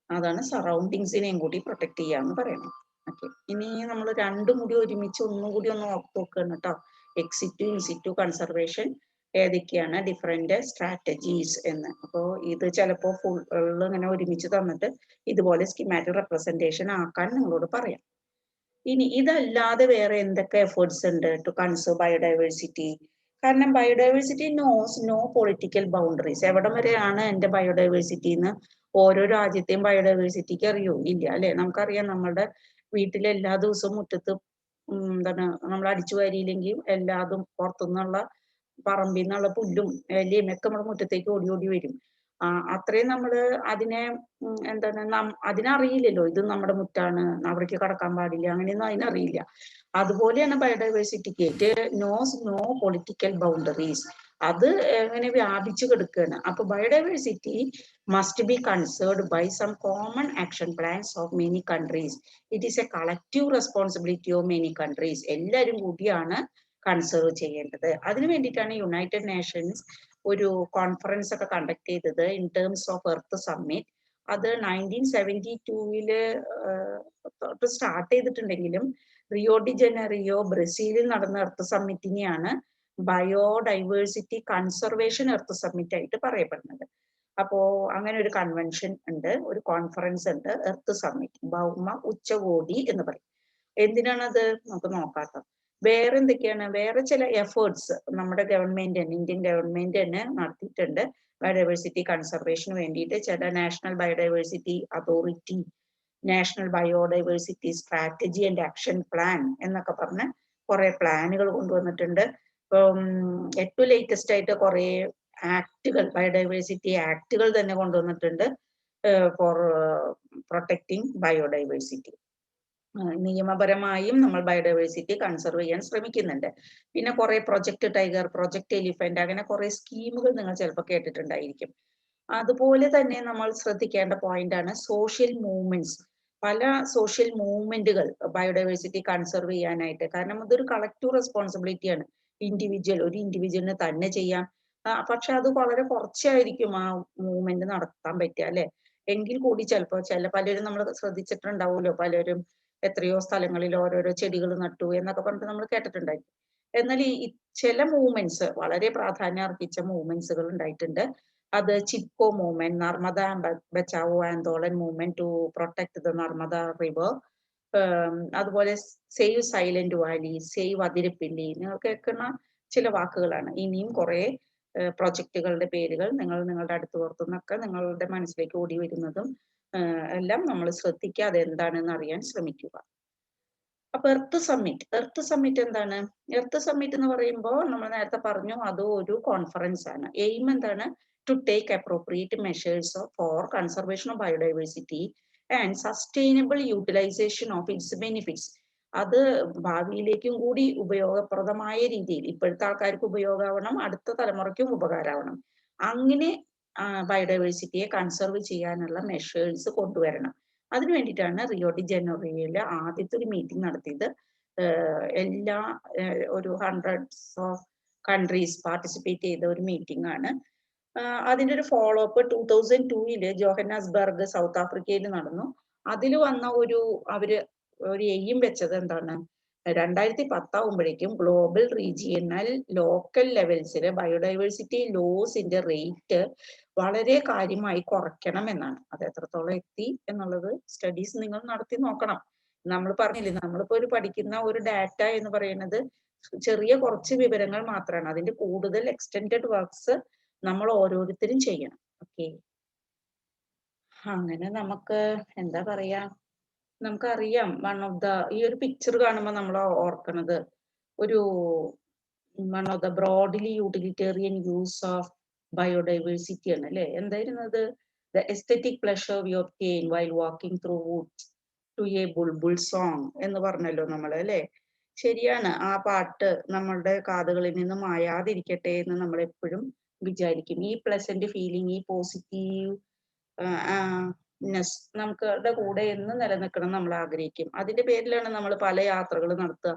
അതാണ് സറൗണ്ടിങ്സിനെയും കൂടി പ്രൊട്ടക്ട് ചെയ്യാന്ന് പറയുന്നത്. ഓക്കെ, ഇനി നമ്മൾ രണ്ടും കൂടി ഒരുമിച്ച് ഒന്നുകൂടി ഒന്ന് ഓർത്ത് നോക്കുകയാണ് കേട്ടോ. എക്സിറ്റു ഇൻസിറ്റു കൺസർവേഷൻ ഏതൊക്കെയാണ് ഡിഫറെന്റ് സ്ട്രാറ്റജീസ് എന്ന്. അപ്പോൾ ഇത് ചിലപ്പോൾ ഫുൾ ഇങ്ങനെ ഒരുമിച്ച് തന്നിട്ട് ഇതുപോലെ സ്കീമാറ്റിക് റെപ്രസെന്റേഷൻ ആക്കാൻ നിങ്ങളോട് പറയാം. ഇനി ഇതല്ലാതെ വേറെ എന്തൊക്കെ എഫേർട്സ് ഉണ്ട് ടു കൺസേർവ് ബയോഡൈവേഴ്സിറ്റി? കാരണം biodiversity knows no political boundaries. എവിടം വരെയാണ് എന്റെ ബയോഡൈവേഴ്സിറ്റി എന്ന് ഓരോ രാജ്യത്തെയും ബയോഡൈവേഴ്സിറ്റിക്ക് അറിയോ? ഇല്ല, അല്ലെ? നമുക്കറിയാം നമ്മളുടെ വീട്ടിലെ എല്ലാ ദിവസവും മുറ്റത്ത് എന്താണ് നമ്മൾ അടിച്ചു വാരിയില്ലെങ്കിൽ എല്ലാതും പുറത്തുനിന്നുള്ള പറമ്പിൽ നിന്നുള്ള പുല്ലും എലിയും ഒക്കെ നമ്മുടെ മുറ്റത്തേക്ക് ഓടി ഓടി വരും. അത്രയും നമ്മള് അതിനെ എന്താണ് അതിനറിയില്ലല്ലോ ഇത് നമ്മുടെ മുറ്റാണ്, അവിടേക്ക് കടക്കാൻ പാടില്ല, അങ്ങനെയൊന്നും അതിനറിയില്ല. അതുപോലെയാണ് ബയോഡൈവേഴ്സിറ്റിക്ക്. It knows no political boundaries. അത് എങ്ങനെ വ്യാപിച്ചു കിടക്കുകയാണ്. അപ്പൊ biodiversity must be conserved by some common action plans of many countries. It is a collective responsibility of many countries. എല്ലാവരും കൂടിയാണ് കൺസേർവ് ചെയ്യേണ്ടത്. അതിനു വേണ്ടിയിട്ടാണ് യുണൈറ്റഡ് നേഷൻസ് ഒരു കോൺഫറൻസ് ഒക്കെ കണ്ടക്ട് ചെയ്തത് in terms of earth summit. അത് 1972 സ്റ്റാർട്ട് ചെയ്തിട്ടുണ്ടെങ്കിലും റിയോ ഡി ജനറിയോ ബ്രസീലിൽ നടന്ന എർത്ത് സമ്മിറ്റിനെയാണ് ബയോഡൈവേഴ്സിറ്റി കൺസർവേഷൻ എർത്ത് സമ്മിറ്റ് ആയിട്ട് പറയപ്പെടുന്നത്. അപ്പോ അങ്ങനെ ഒരു കൺവെൻഷൻ ഉണ്ട്, ഒരു കോൺഫറൻസ് ഉണ്ട്, എർത്ത് സമ്മിറ്റ്, ഭൗമ ഉച്ചകോടി എന്ന് പറയും. എന്തിനാണത് നമുക്ക് നോക്കാം. വേറെ എന്തൊക്കെയാണ്? വേറെ ചില എഫേർട്സ് നമ്മുടെ ഗവൺമെന്റ് തന്നെ, ഇന്ത്യൻ ഗവൺമെന്റ് തന്നെ നടത്തിയിട്ടുണ്ട് ബയോഡൈവേഴ്സിറ്റി കൺസർവേഷന് വേണ്ടിയിട്ട്. ചില national biodiversity authority, national biodiversity strategy and action plan എന്നൊക്കെ പറഞ്ഞ് കുറെ പ്ലാനുകൾ കൊണ്ടുവന്നിട്ടുണ്ട്. ഇപ്പം ഏറ്റവും ലേറ്റസ്റ്റ് ആയിട്ട് കുറെ ആക്ടുകൾ, ബയോഡൈവേഴ്സിറ്റി ആക്ടുകൾ തന്നെ കൊണ്ടുവന്നിട്ടുണ്ട് ഫോർ പ്രൊട്ടക്ടിങ് ബയോഡൈവേഴ്സിറ്റി. നിയമപരമായും നമ്മൾ ബയോഡൈവേഴ്സിറ്റി കൺസർവ് ചെയ്യാൻ ശ്രമിക്കുന്നുണ്ട്. പിന്നെ കുറെ പ്രൊജക്ട് ടൈഗർ, പ്രൊജക്ട് എലിഫന്റ്, അങ്ങനെ കുറെ സ്കീമുകൾ നിങ്ങൾ ചിലപ്പോൾ കേട്ടിട്ടുണ്ടായിരിക്കും. അതുപോലെ തന്നെ നമ്മൾ ശ്രദ്ധിക്കേണ്ട പോയിന്റ് ആണ് സോഷ്യൽ മൂവ്മെന്റ്സ്. പല സോഷ്യൽ മൂവ്മെന്റുകൾ ബയോഡൈവേഴ്സിറ്റി കൺസർവ് ചെയ്യാനായിട്ട്. കാരണം അതൊരു കളക്റ്റീവ് റെസ്പോൺസിബിലിറ്റിയാണ്. ഒരു ഇൻഡിവിജ്വലിന് തന്നെ ചെയ്യാം, പക്ഷെ അത് വളരെ കുറച്ചായിരിക്കും ആ മൂവ്മെന്റ് നടത്താൻ പറ്റുക, അല്ലെ? എങ്കിൽ കൂടി ചിലപ്പോൾ പലരും നമ്മൾ ശ്രദ്ധിച്ചിട്ടുണ്ടാവുമല്ലോ, പലരും എത്രയോ സ്ഥലങ്ങളിൽ ഓരോരോ ചെടികൾ നട്ടു എന്നൊക്കെ പറഞ്ഞിട്ട് നമ്മൾ കേട്ടിട്ടുണ്ടായി. എന്നാൽ ഈ ചില മൂവ്മെന്റ്സ്, വളരെ പ്രാധാന്യം അർഹിച്ച മൂവ്മെന്റ്സുകൾ ഉണ്ടായിട്ടുണ്ട്. അത് Chipko movement, Narmada Bachao Andolan movement to protect the Narmada river, അതുപോലെ save silent valley, save Athirappilly, നിങ്ങൾ കേൾക്കുന്ന ചില വാക്കുകളാണ്. ഇനിയും കുറെ പ്രൊജക്ടുകളുടെ പേരുകൾ നിങ്ങളുടെ അടുത്ത് പുറത്തുനിന്നൊക്കെ നിങ്ങളുടെ മനസ്സിലേക്ക് ഓടി വരുന്നതും എല്ലാം നമ്മൾ ശ്രദ്ധിക്കാതെ എന്താണെന്ന് അറിയാൻ ശ്രമിക്കുക. അപ്പൊ എർത്ത് സമ്മിറ്റ് എന്താണ്? എർത്ത് സമ്മിറ്റ് എന്ന് പറയുമ്പോൾ നമ്മൾ നേരത്തെ പറഞ്ഞു അത് ഒരു കോൺഫറൻസ് ആണ്. എയിം എന്താണ്? To take appropriate measures for conservation of biodiversity and sustainable utilisation of its benefits. അത് ഭാവിയിലേക്കും കൂടി ഉപയോഗപ്രദമായ രീതിയിൽ ഇപ്പോഴത്തെ ആൾക്കാർക്ക് ഉപയോഗമാവണം, അടുത്ത തലമുറയ്ക്കും ഉപകാരമാവണം. അങ്ങനെ ബയോഡൈവേഴ്സിറ്റിയെ കൺസർവ് ചെയ്യാനുള്ള മെഷേഴ്സ് കൊണ്ടുവരണം. അതിനു വേണ്ടിയിട്ടാണ് റിയോ ഡി ജനീറോയിലെ ആദ്യത്തെ ഒരു മീറ്റിംഗ് നടത്തിയത്. എല്ലാ ഒരു ഹൺഡ്രഡ്സ് ഓഫ് കൺട്രീസ് പാർട്ടിസിപ്പേറ്റ് ചെയ്ത ഒരു മീറ്റിംഗ് ആണ്. അതിന്റെ ഒരു ഫോളോ അപ്പ് 2002 ജോഹന്നാസ്ബർഗ് സൗത്ത് ആഫ്രിക്കയിൽ നടന്നു. അതിൽ വന്ന അവര് ഒരു എയിം വെച്ചത് എന്താണ്? 2010 ആവുമ്പോഴേക്കും ഗ്ലോബൽ റീജിയണൽ ലോക്കൽ ലെവൽസിൽ ബയോഡൈവേഴ്സിറ്റി ലോസിന്റെ റേറ്റ് വളരെ കാര്യമായി കുറയ്ക്കണം എന്നാണ്. അത് എത്രത്തോളം എത്തി എന്നുള്ളത് സ്റ്റഡീസ് നിങ്ങൾ നടത്തി നോക്കണം. നമ്മൾ പറഞ്ഞില്ലേ, നമ്മളിപ്പോ പഠിക്കുന്ന ഒരു ഡാറ്റ എന്ന് പറയുന്നത് ചെറിയ കുറച്ച് വിവരങ്ങൾ മാത്രമാണ്. അതിന്റെ കൂടുതൽ എക്സ്റ്റെൻഡഡ് വർക്ക്സ് നമ്മൾ ഓരോരുത്തരും ചെയ്യണം. ഓക്കെ, അങ്ങനെ നമുക്ക് എന്താ പറയാ, നമുക്കറിയാം ഈ ഒരു പിക്ചർ കാണുമ്പോൾ നമ്മൾ ഓർക്കണത് ഒരു one of the broadly utilitarian use of biodiversity ആണ് അല്ലെ. എന്തായിരുന്നത്? The aesthetic pleasure we obtain while walking through woods to a bulbul song എന്ന് പറഞ്ഞല്ലോ നമ്മൾ അല്ലെ. ശരിയാണ്, ആ പാട്ട് നമ്മളുടെ കാതുകളിൽ നിന്ന് മായാതിരിക്കട്ടെ എന്ന് നമ്മൾ എപ്പോഴും വിചാരിക്കും. ഈ പ്ലസന്റ് ഫീലിംഗ്, ഈ പോസിറ്റീവ് നമുക്കുടെ കൂടെ എന്ന് നിലനിൽക്കണം നമ്മൾ ആഗ്രഹിക്കും. അതിന്റെ പേരിലാണ് നമ്മൾ പല യാത്രകൾ നടത്തുക.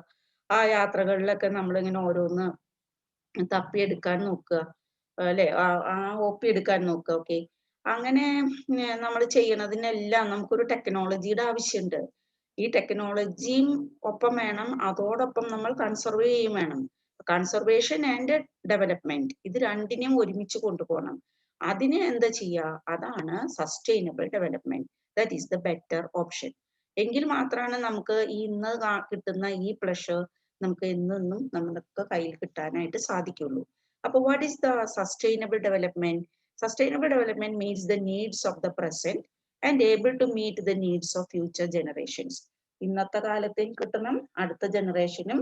ആ യാത്രകളിലൊക്കെ നമ്മൾ ഇങ്ങനെ ഓരോന്ന് തപ്പിയെടുക്കാൻ നോക്കുക അല്ലെ, ഒപ്പിയെടുക്കാൻ നോക്കുക. ഓക്കെ, അങ്ങനെ നമ്മൾ ചെയ്യണതിനെല്ലാം നമുക്കൊരു ടെക്നോളജിയുടെ ആവശ്യമുണ്ട്. ഈ ടെക്നോളജിയും ഒപ്പം വേണം, അതോടൊപ്പം നമ്മൾ കൺസർവ് ചെയ്യും വേണം. കൺസർവേഷൻ ആൻഡ് ഡെവലപ്മെന്റ് ഇത് രണ്ടിനെയും ഒരുമിച്ച് കൊണ്ടുപോകണം. അതിന് എന്താ ചെയ്യുക? അതാണ് sustainable development. That is the better option. എങ്കിൽ മാത്രമാണ് നമുക്ക് ഇന്ന് കിട്ടുന്ന ഈ പ്ലഷർ നമുക്ക് എന്നും നമുക്ക് കയ്യിൽ കിട്ടാനായിട്ട് സാധിക്കുള്ളൂ. അപ്പൊ what is the sustainable development? Sustainable development meets the needs of the present and able to meet the needs of future generations. ഇന്നത്തെ കാലത്തേക്ക് കിട്ടണം, അടുത്ത ജനറേഷനും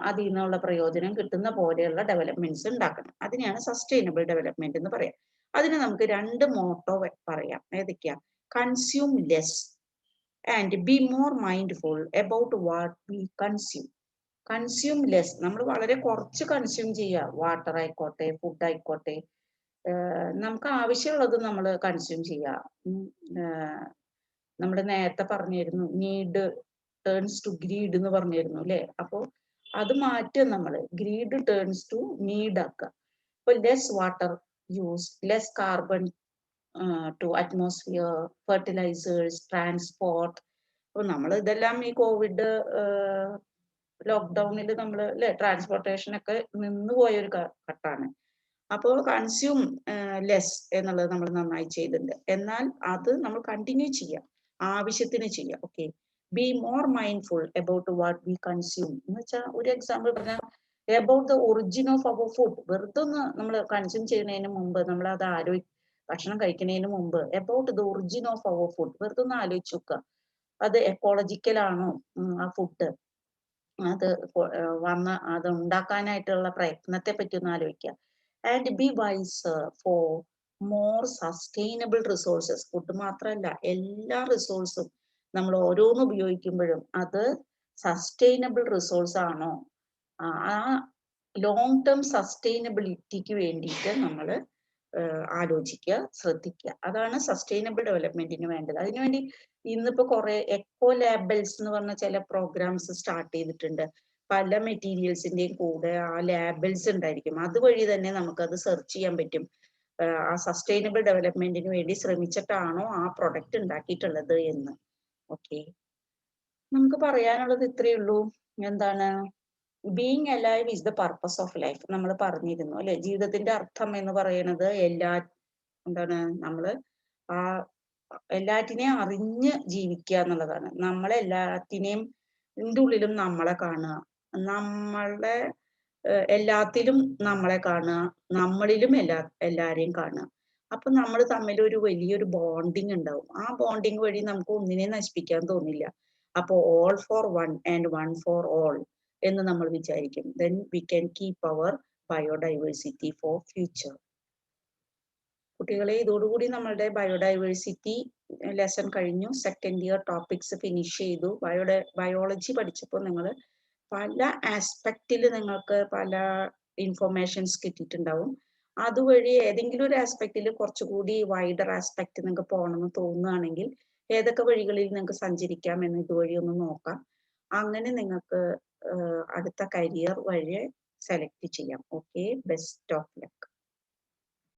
അതിൽ നിന്നുള്ള പ്രയോജനം കിട്ടുന്ന പോലെയുള്ള ഡെവലപ്മെന്റ്സ് ഉണ്ടാക്കണം. അതിനെയാണ് സസ്റ്റൈനബിൾ ഡെവലപ്മെന്റ് എന്ന് പറയാം. അതിന് നമുക്ക് രണ്ട് മോട്ടോ പറയാം. ഏതൊക്കെയാ? Consume less and B more mindful about what we consume. Consume less, നമ്മൾ വളരെ കുറച്ച് കൺസ്യൂം ചെയ്യുക. വാട്ടർ ആയിക്കോട്ടെ, ഫുഡ് ആയിക്കോട്ടെ, നമുക്ക് ആവശ്യമുള്ളത് നമ്മൾ കൺസ്യൂം ചെയ്യുക. നമ്മൾ നേരത്തെ പറഞ്ഞിരുന്നു നീഡ് ടേൺസ് ടു ഗ്രീഡ് എന്ന് പറഞ്ഞിരുന്നു അല്ലെ. അപ്പോൾ അത് മാറ്റുക, നമ്മൾ ഗ്രീഡ് ടേൺസ് ടു നീഡ് ആക്കുക. അപ്പൊ less water use, less carbon to atmosphere, fertilisers, transport. അപ്പൊ നമ്മൾ ഇതെല്ലാം ഈ കോവിഡ് ലോക്ക്ഡൌണിൽ നമ്മൾ അല്ലെ ട്രാൻസ്പോർട്ടേഷൻ ഒക്കെ നിന്നുപോയ ഒരു ഘട്ടമാണ്. അപ്പോൾ കൺസ്യൂം ലെസ് എന്നുള്ളത് നമ്മൾ നന്നായി ചെയ്തിട്ടുണ്ട്. എന്നാൽ അത് നമ്മൾ കണ്ടിന്യൂ ചെയ്യാം, ആവശ്യത്തിന് ചെയ്യാം. Okay, be more mindful about what we consume എന്ന് വെച്ചാൽ, ഒരു എക്സാമ്പിൾ പറഞ്ഞാൽ about the origin of our food. വെറുതെ ഒന്ന് നമ്മൾ കൺസ്യൂം ചെയ്യുന്നതിന് മുമ്പ്, നമ്മൾ അത് ഭക്ഷണം കഴിക്കുന്നതിന് മുമ്പ് about the origin of our food വെറുതെ ഒന്ന് ആലോചിച്ച് നോക്കുക. അത് എക്കോളജിക്കൽ ആണോ ആ ഫുഡ്? അത് ഉണ്ടാക്കാനായിട്ടുള്ള പ്രയത്നത്തെ പറ്റി ഒന്ന് ആലോചിക്കുക. And be wise for more sustainable resources. Food മാത്രമല്ല, എല്ലാ റിസോഴ്സും നമ്മൾ ഓരോന്ന് ഉപയോഗിക്കുമ്പോഴും അത് സസ്റ്റൈനബിൾ റിസോഴ്സ് ആണോ, ആ ലോങ് ടേം സസ്റ്റൈനബിലിറ്റിക്ക് വേണ്ടിയിട്ട് നമ്മൾ ആലോചിക്കുക, ശ്രദ്ധിക്കുക. അതാണ് സസ്റ്റൈനബിൾ ഡെവലപ്മെന്റിന് വേണ്ടത്. അതിനുവേണ്ടി ഇന്നിപ്പോ കുറെ എക്കോ ലാബൽസ് എന്ന് പറഞ്ഞ ചില പ്രോഗ്രാംസ് സ്റ്റാർട്ട് ചെയ്തിട്ടുണ്ട്. പല മെറ്റീരിയൽസിന്റെയും കൂടെ ആ ലാബൽസ് ഉണ്ടായിരിക്കും. അതുവഴി തന്നെ നമുക്കത് സെർച്ച് ചെയ്യാൻ പറ്റും. ആ സസ്റ്റൈനബിൾ ഡെവലപ്മെന്റിന് വേണ്ടി ശ്രമിച്ചിട്ടാണോ ആ പ്രൊഡക്റ്റ് ഉണ്ടാക്കിയിട്ടുള്ളത് എന്ന്. ഓക്കെ, നമുക്ക് പറയാനുള്ളത് ഇത്രയേ ഉള്ളൂ. എന്താണ്? Being alive is the purpose of life. നമ്മൾ പറഞ്ഞിരുന്നു അല്ലെ. ജീവിതത്തിന്റെ അർത്ഥം എന്ന് പറയുന്നത് എന്താണ്? നമ്മള് ആ എല്ലാറ്റിനെയും അറിഞ്ഞ് ജീവിക്കുക എന്നുള്ളതാണ്. നമ്മളെല്ലാത്തിനെയും ഉള്ളിലും നമ്മളെ കാണുക, നമ്മളുടെ എല്ലാത്തിലും നമ്മളെ കാണുക, നമ്മളിലും എല്ലാരെയും കാണുക. അപ്പൊ നമ്മൾ തമ്മിൽ ഒരു വലിയൊരു ബോണ്ടിങ് ഉണ്ടാവും. ആ ബോണ്ടിങ് വഴി നമുക്ക് ഒന്നിനെയും നശിപ്പിക്കാൻ തോന്നില്ല. അപ്പോൾ all for one and one for all എന്ന് നമ്മൾ വിചാരിക്കും. then we can keep our biodiversity for future. കുട്ടികളെ, ഇതോടുകൂടി നമ്മളുടെ ബയോഡൈവേഴ്സിറ്റി ലെസൺ കഴിഞ്ഞു. സെക്കൻഡ് ഇയർ ടോപ്പിക്സ് ഫിനിഷ് ചെയ്തു. ബയോളജി പഠിച്ചപ്പോൾ നിങ്ങൾ പല ആസ്പെക്റ്റിൽ നിങ്ങൾക്ക് പല ഇൻഫർമേഷൻസ് കിട്ടിയിട്ടുണ്ടാവും. അതുവഴി ഏതെങ്കിലും ഒരു ആസ്പെക്റ്റിൽ കുറച്ചുകൂടി വൈഡർ ആസ്പെക്ട് നിങ്ങൾക്ക് പോകണമെന്ന് തോന്നുകയാണെങ്കിൽ ഏതൊക്കെ വഴികളിൽ നിങ്ങൾക്ക് സഞ്ചരിക്കാം എന്ന് ഇതുവഴി ഒന്ന് നോക്കാം. അങ്ങനെ നിങ്ങൾക്ക് അടുത്ത കരിയർ വഴി സെലക്ട് ചെയ്യാം. Okay, best of luck.